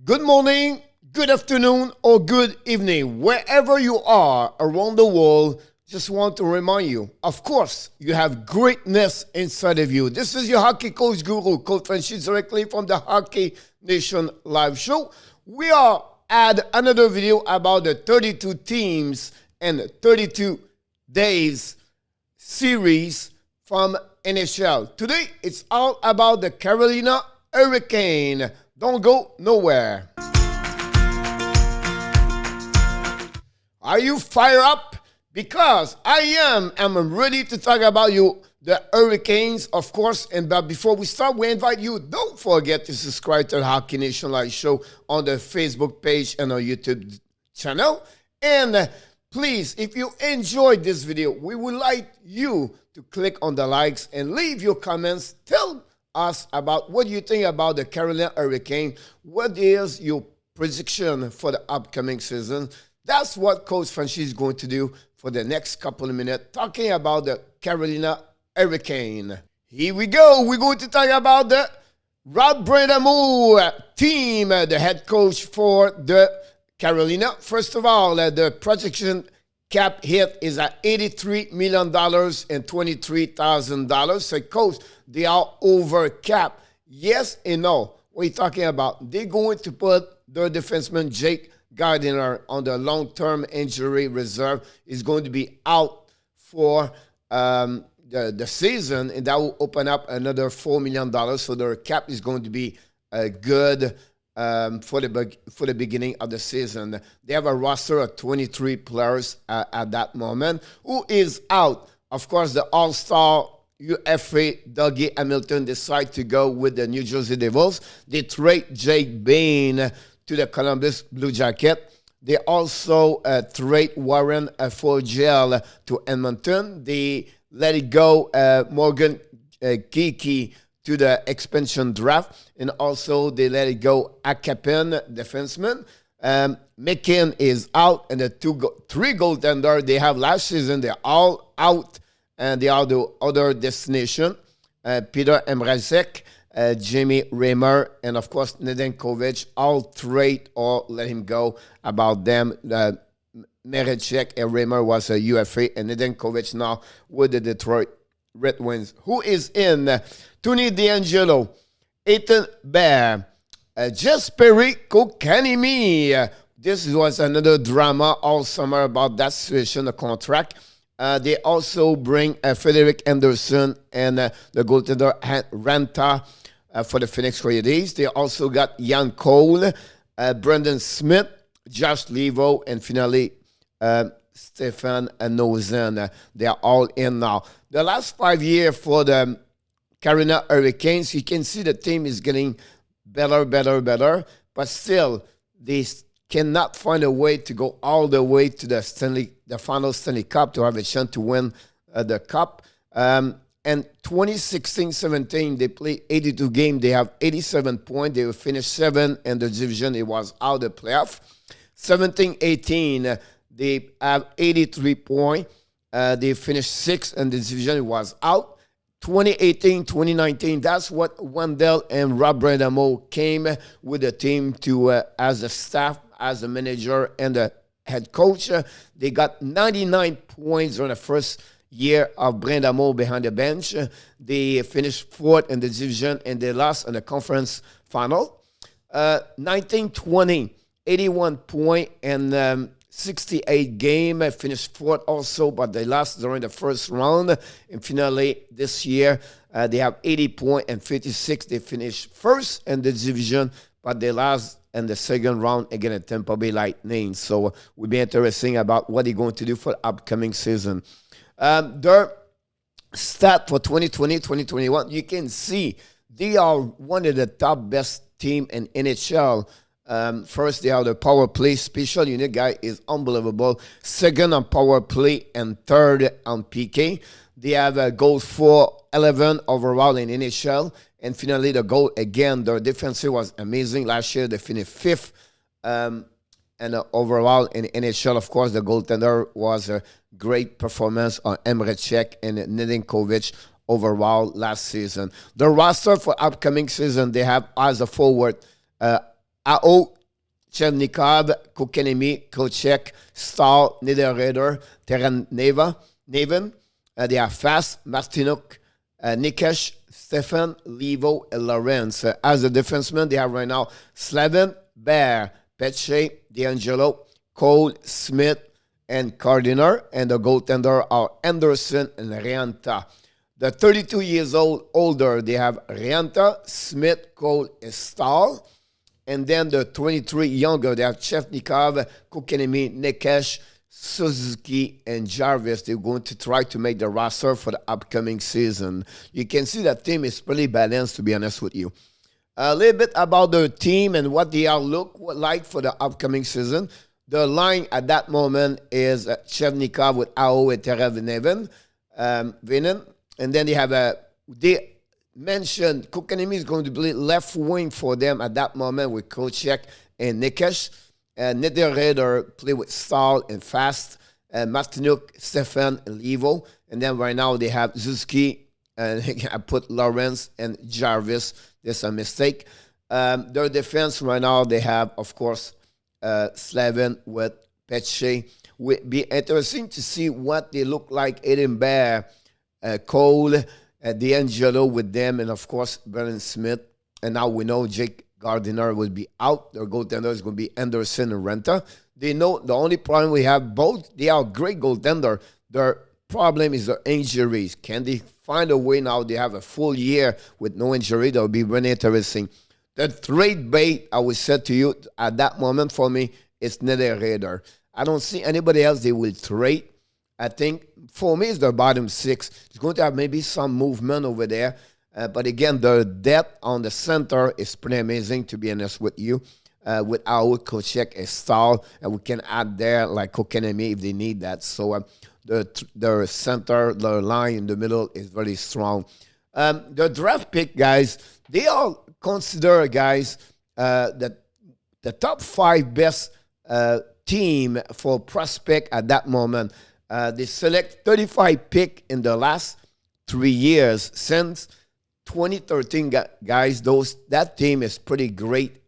Good morning, good afternoon, or good evening. Wherever you are around the world, just want to remind you, of course, you have greatness inside of you. This is your hockey coach guru, Coach Frenchy, directly from the Hockey Nation live show. We are at another video about the 32 teams and 32 days series from NHL. Today, it's all about the Carolina Hurricane. Don't go nowhere. Are you fired up? Because I'm ready to talk about the Hurricanes, of course. But before we start, we invite you, don't forget to subscribe to the Hockey Nation Live Show on the Facebook page and our YouTube channel. And please, if you enjoyed this video, we would like you to click on the likes and leave your comments. Tell us about what you think about the Carolina Hurricane. What is your prediction for the upcoming season? That's what Coach Frenchy is going to do for the next couple of minutes, talking about the Carolina Hurricane. Here we go. We're going to talk about the Rod Brind'Amour team, the head coach for the Carolina. First of all, the projection cap hit is at $83 million and $23,000. So, Coach, they are over cap. Yes and no. What are you talking about? They're going to put their defenseman, Jake Gardiner, on the long-term injury reserve. Is going to be out for the season, and that will open up another $4 million. So their cap is going to be good for the beginning of the season. They have a roster of 23 players at that moment. Who is out? Of course, the all-star UFA Dougie Hamilton decide to go with the New Jersey Devils. They trade Jake Bain to the Columbus Blue Jacket. They also trade Warren Fournier to Edmonton. They let it go Morgan Geekie to the expansion draft. And also they let it go Akapin, defenseman. McKinn is out. And the three goaltenders they have last season, they're all out. And they are the other destination. Peter Mrazek, Jamie Raymer, and of course Nedeljkovic, all trade or let him go. About them, Mrazek and Raymer was a UFA, and Nedeljkovic now with the Detroit Red Wings. Who is in? Tony DeAngelo, Ethan Bear, Jess Perry, Kokanimi. This was another drama all summer about that situation, the contract. They also bring Frederick Anderson and the goaltender Ranta for the Phoenix Coyotes. They also got Jan Cole, Brendan Smith, Josh Levo, and finally Stefan Nozen. They are all in now. The last 5 years for the Carolina Hurricanes, you can see the team is getting better, but still they cannot find a way to go all the way to the final Stanley Cup to have a chance to win the Cup. And 2016-17, they played 82 games. They have 87 points. They finished 7th in the division. It was out of the playoff. 17-18, they have 83 points. They finished 6th in the division. It was out. 2018-2019, that's what Wendell and Rod Brind'Amour came with the team to as a staff, as a manager, and the head coach. They got 99 points on the first year of Brind'Amour behind the bench. They finished 4th in the division, and they lost in the conference final. 19-20, 81 points and 68 game, finished 4th also, but they lost during the first round. And finally, this year, they have 80 points and 56. They finished 1st in the division, but they lost in the second round against the Tampa Bay Lightning. So we'll be interesting about what they're going to do for the upcoming season. Their stat for 2020-2021, you can see they are one of the top best team in NHL. First, they have the power play. Special unit guy is unbelievable. Second on power play and third on PK. They have a goal for 11 overall in NHL. And finally, the goal again. Their defensive was amazing. Last year, they finished 5th. And overall in NHL, of course, the goaltender was a great performance on Mrazek and Nedeljkovic overall last season. The roster for upcoming season, they have as a forward AO, Chevnikov, Kokanemi, Kochek, Stahl, Niederreder, Nevin. They are Fast, Martinuk, Nikesh, Stefan, Levo, and Lawrence. As a defenseman, they have right now Slavin, Bear, Petche, D'Angelo, Cole, Smith, and Cardiner. And the goaltender are Anderson and Rianta. The 32 years older, they have Rianta, Smith, Cole, and Stahl. And then the 23 younger, they have Chevnikov, Kokanemi, Nikesh, Suzuki, and Jarvis. They're going to try to make the roster for the upcoming season. You can see that team is pretty balanced, to be honest with you. A little bit about their team and what they are look like for the upcoming season. The line at that moment is Chevnikov with Ao and Terev Vinen. And then they have they mentioned Kokanemi is going to be left wing for them at that moment with Kochek and Nikesh. Niederreder play with Stahl and Fast. Martinuk, Stefan, and Levo. And then right now they have Zuski. And I put Lawrence and Jarvis. There's a mistake. Their defense right now, they have, of course, Slavin with Petche. Would be interesting to see what they look like. Aiden Bear, Cole, D'Angelo with them, and of course, Brennan Smith. And now we know Jake Gardiner will be out. Their goaltender is going to be Anderson and Renta. They know the only problem we have, both, they are great goaltender. Their problem is their injuries. Can they find a way now? They have a full year with no injury. That would be really interesting. The trade bait, I would say to you, at that moment for me, is Niederreder. I don't see anybody else they will trade. I think, for me, it's the bottom six. It's going to have maybe some movement over there. But again, the depth on the center is pretty amazing, to be honest with you. With our Kochek and Stahl, and we can add there like Kokanemi if they need that. So the center, the line in the middle is very strong. The draft pick, guys, they all consider, guys, that the top 5 best team for prospect at that moment. They select 35 pick in the last 3 years. Since 2013, guys, that team is pretty great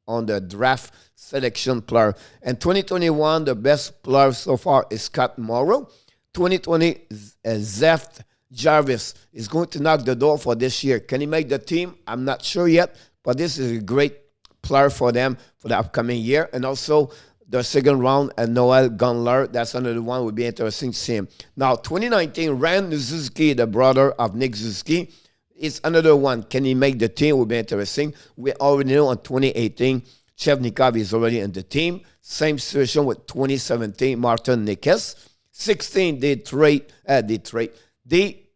on the draft selection player. And 2021, the best player so far is Scott Morrow. 2020, Zeft Jarvis is going to knock the door for this year. Can he make the team? I'm not sure yet, but this is a great player for them for the upcoming year. And also, the second round, Noel Gunler, that's another one would be interesting to see him. Now, 2019, Rand Suzuki, the brother of Nick Suzuki, is another one. Can he make the team? Would be interesting. We already know in 2018, Chevnikov is already in the team. Same situation with 2017, Martin Nikes. 16, they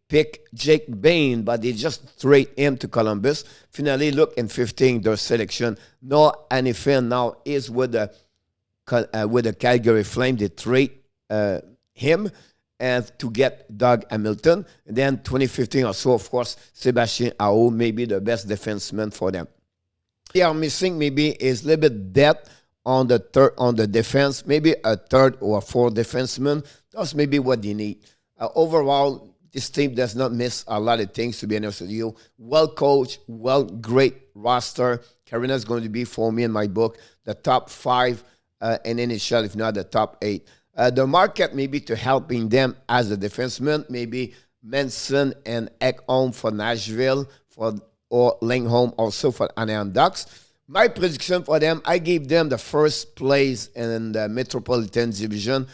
pick Jake Bain, but they just trade him to Columbus. Finally, look in 15, their selection. Noah Anifin now is with the Calgary Flames. They trade him and to get Doug Hamilton. And then 2015 or so, of course, Sebastian Aho, maybe the best defenseman for them. They are missing maybe is a little bit depth on the defense, maybe a third or a fourth defenseman. That's maybe what they need. Overall, this team does not miss a lot of things, to be honest with you. Well coached, great roster. Carolina is going to be, for me in my book, the top 5 in NHL, if not the top 8. The market maybe to helping them as a defenseman, maybe Manson and Ekholm for Nashville, or Lingholm also for Anaheim Ducks. My prediction for them, I gave them the first place in the Metropolitan Division,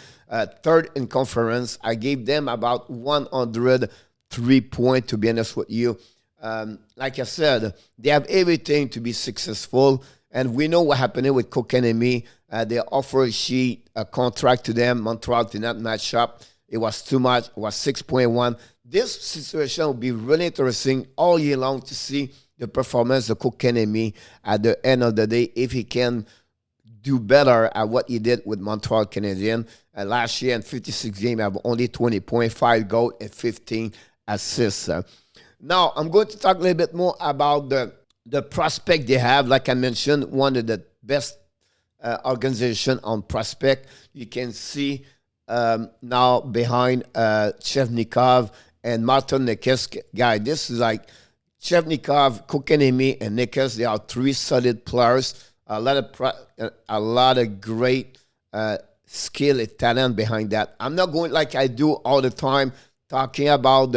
third in conference. I gave them about 103 points, to be honest with you. Like I said, they have everything to be successful. And we know what happened with Kokanemi. They offered a contract to them. Montreal did not match up. It was too much. It was 6.1. This situation will be really interesting all year long to see the performance of Kokanemi at the end of the day, if he can do better at what he did with Montreal Canadiens. Last year in 56 games, I have only 20.5 goals and 15 assists. Now, I'm going to talk a little bit more about the prospect they have. Like I mentioned, one of the best organization on prospect. You can see now behind Chevnikov and Martin Nikes. Guy, this is like Chevnikov, Kokanemi, and Nikes. They are 3 solid players a lot of great skill and talent behind that. I'm not going like I do all the time talking about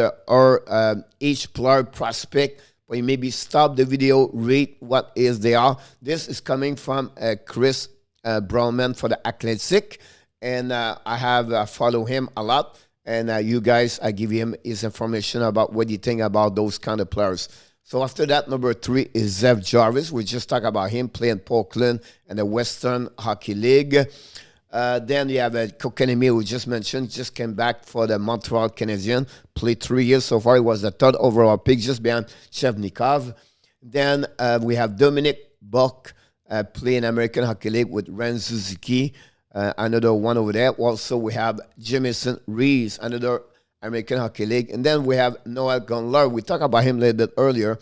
each player prospect, but you maybe stop the video, read what is they are. This is coming from Chris Brownman for the Athletic, and I have followed him a lot. And you guys, I give him his information about what you think about those kind of players. So after that, number 3 is Zev Jarvis. We just talked about him playing Portland and the Western Hockey League. Then you have Kotkaniemi, we just mentioned, just came back for the Montreal Canadiens, played 3 years so far. He was the 3rd overall pick, just behind Shevnikov. Then we have Dominic Buck playing American Hockey League with Ren Suzuki, another one over there. Also, we have Jamison Rees, another American Hockey League. And then we have Noel Gunler. We talked about him a little bit earlier.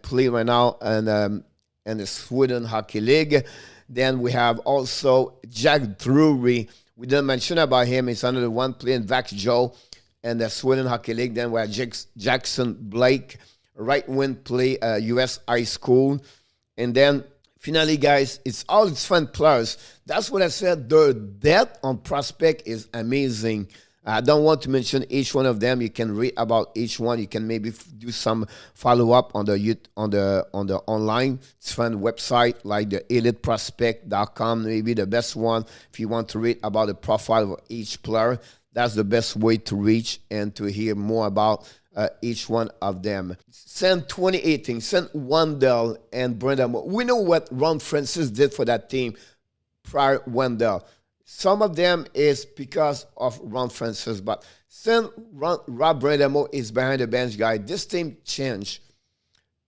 Play right now in the Sweden Hockey League. Then we have also Jack Drury. We didn't mention about him. He's another one playing Vax Joe and the Sweden Hockey League. Then we have Jackson Blake, right wing play U.S. high school. And then finally, guys, it's fun players. That's what I said. Their depth on prospect is amazing. I don't want to mention each one of them. You can read about each one. You can maybe do some follow up on the online. It's fun website like the eliteprospect.com, maybe the best one if you want to read about the profile of each player. That's the best way to reach and to hear more about each one of them. Since 2018, since Wendell and Brendan, we know what Ron Francis did for that team prior Wendell. Some of them is because of Ron Francis, but since Rob Bradamo is behind the bench guy, this team changed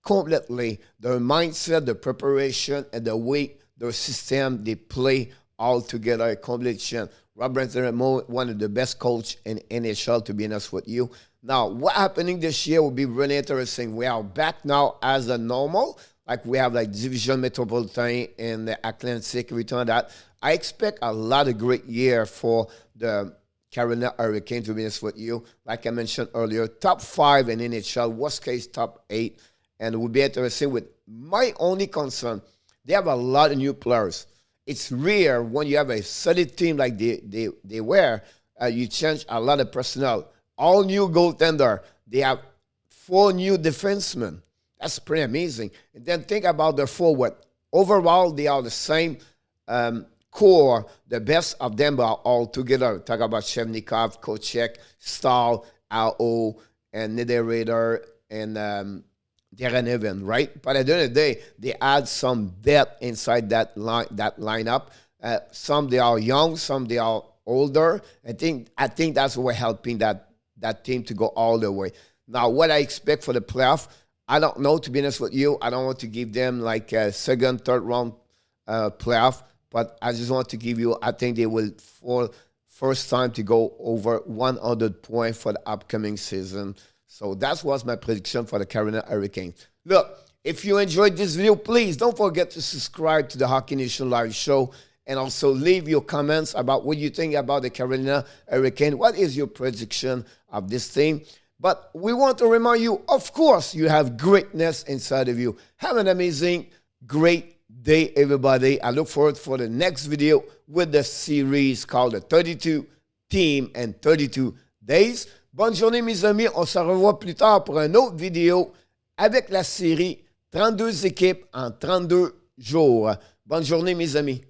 completely. Their mindset, the preparation, and the way their system they play all together completely changed. Rob Bradamo, one of the best coach in NHL, to be honest with you. Now, what happening this year will be really interesting. We are back now as a normal, like we have like Division Metropolitan and the Atlantic, everything like that. I expect a lot of great year for the Carolina Hurricanes, to be honest with you. Like I mentioned earlier, top 5 in NHL, worst case top 8. And it will be interesting with my only concern, they have a lot of new players. It's rare when you have a solid team like they were, you change a lot of personnel. All new goaltender. They have 4 new defensemen. That's pretty amazing. And then think about their forward. Overall, they are the same core. The best of them are all together. Talk about Shevnikov, Kochek, Stahl, Ao, and Niederreiter, and Darren Evan, right? But at the end of the day, they add some depth inside that lineup. Some they are young, some they are older. I think that's what helping that team to go all the way. Now, what I expect for the playoff, I don't know, to be honest with you. I don't want to give them like a second, third round playoff, but I just want to give you, I think they will, for first time, to go over 100 points for the upcoming season. So that was my prediction for the Carolina Hurricanes. Look, if you enjoyed this video, please don't forget to subscribe to the Hockey Nation Live Show and also leave your comments about what you think about the Carolina Hurricanes. What is your prediction of this team? But we want to remind you, of course, you have greatness inside of you. Have an amazing, great day, everybody. I look forward for the next video with the series called the 32 Team and 32 Days. Bonne journée, mes amis. On se revoit plus tard pour une autre vidéo avec la série 32 équipes en 32 jours. Bonne journée, mes amis.